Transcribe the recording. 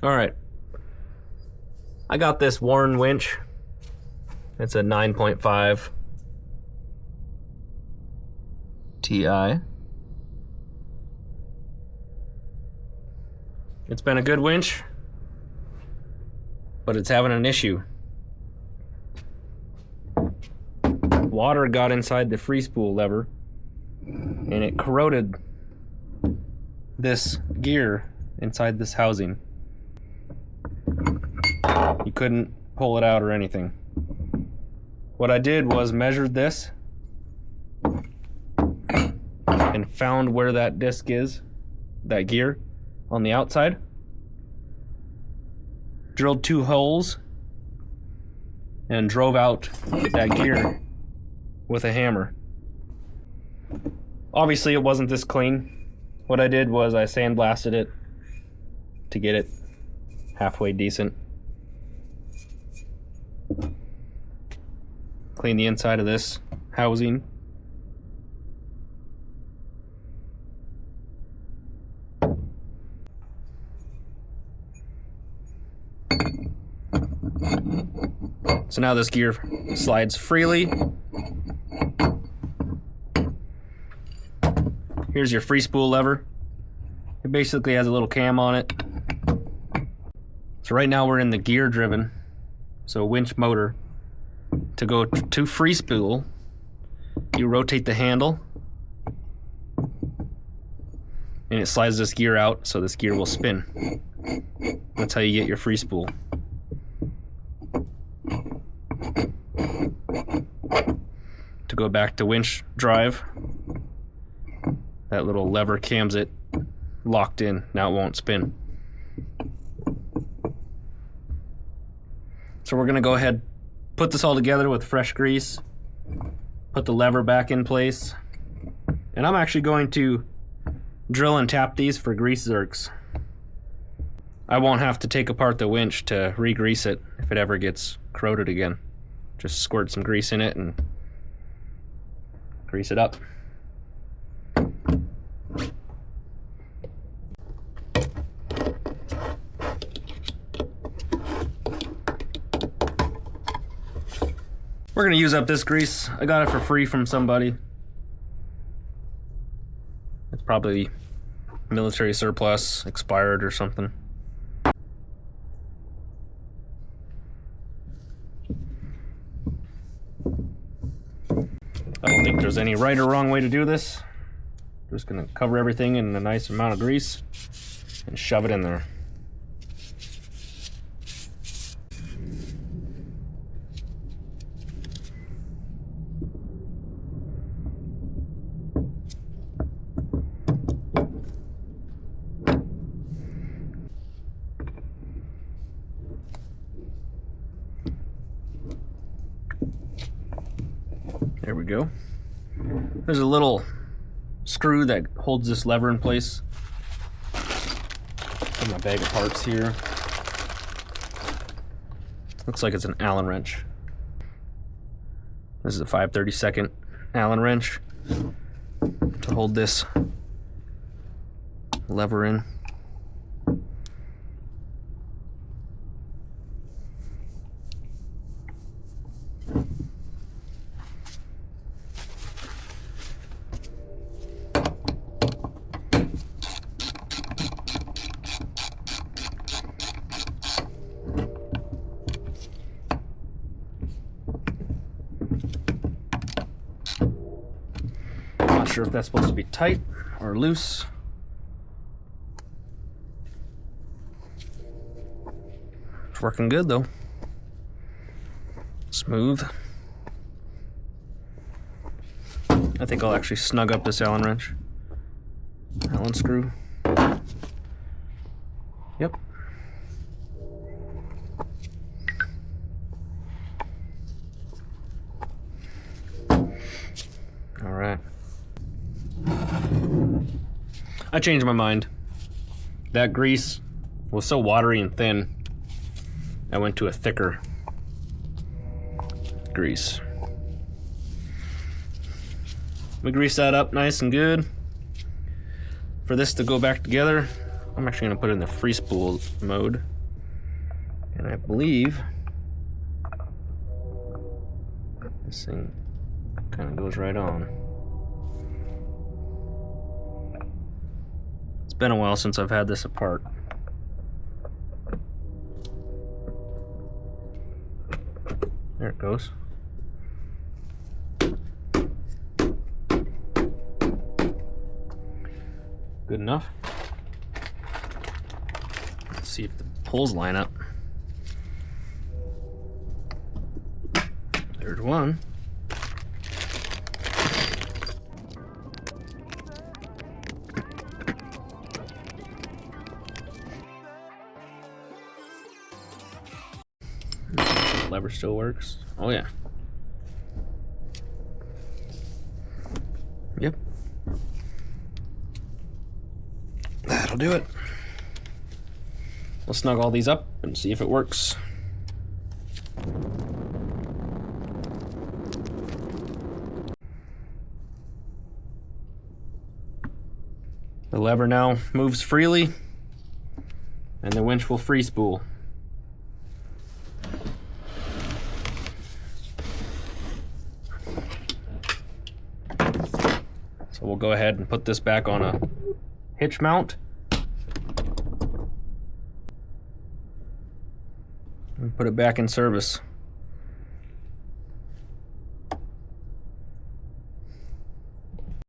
Alright, I got this worn winch. It's a 9.5 TI. It's been a good winch, but it's having an issue. Water got inside the free spool lever and it corroded this gear inside this housing. You couldn't pull it out or anything. What I did was measured this and found where that disc is, that gear on the outside. Drilled 2 holes and drove out that gear with a hammer. Obviously it wasn't this clean. What I did was I sandblasted it to get it halfway decent. Clean the inside of this housing. So now this gear slides freely. Here's your free spool lever. It basically has a little cam on it. So right now we're in the gear driven, so winch motor. To go to free spool, you rotate the handle and it slides this gear out, so this gear will spin. That's how you get your free spool. To go back to winch drive, that little lever cams it locked in. Now it won't spin. So we're gonna go ahead, put this all together with fresh grease, put the lever back in place, and I'm actually going to drill and tap these for grease zerks. I won't have to take apart the winch to re-grease it if it ever gets corroded again. Just squirt some grease in it and grease it up. We're gonna use up this grease. I got it for free from somebody. It's probably military surplus, expired or something. I don't think there's any right or wrong way to do this. Just gonna cover everything in a nice amount of grease and shove it in there. There we go. There's a little screw that holds this lever in place. Got my bag of parts here. Looks like it's an Allen wrench. This is a 5/32 Allen wrench to hold this lever in. Not sure if that's supposed to be tight or loose. It's working good though. Smooth. I think I'll actually snug up this Allen wrench. Allen screw. Yep. All right. I changed my mind. That grease was so watery and thin, I went to a thicker grease. We grease that up nice and good. For this to go back together, I'm actually going to put it in the free spool mode. And I believe this thing kind of goes right on. It's been a while since I've had this apart. There it goes. Good enough. Let's see if the poles line up. There's one. The lever still works. Oh yeah. Yep. That'll do it. We'll snug all these up and see if it works. The lever now moves freely, and the winch will free spool. So we'll go ahead and put this back on a hitch mount and put it back in service.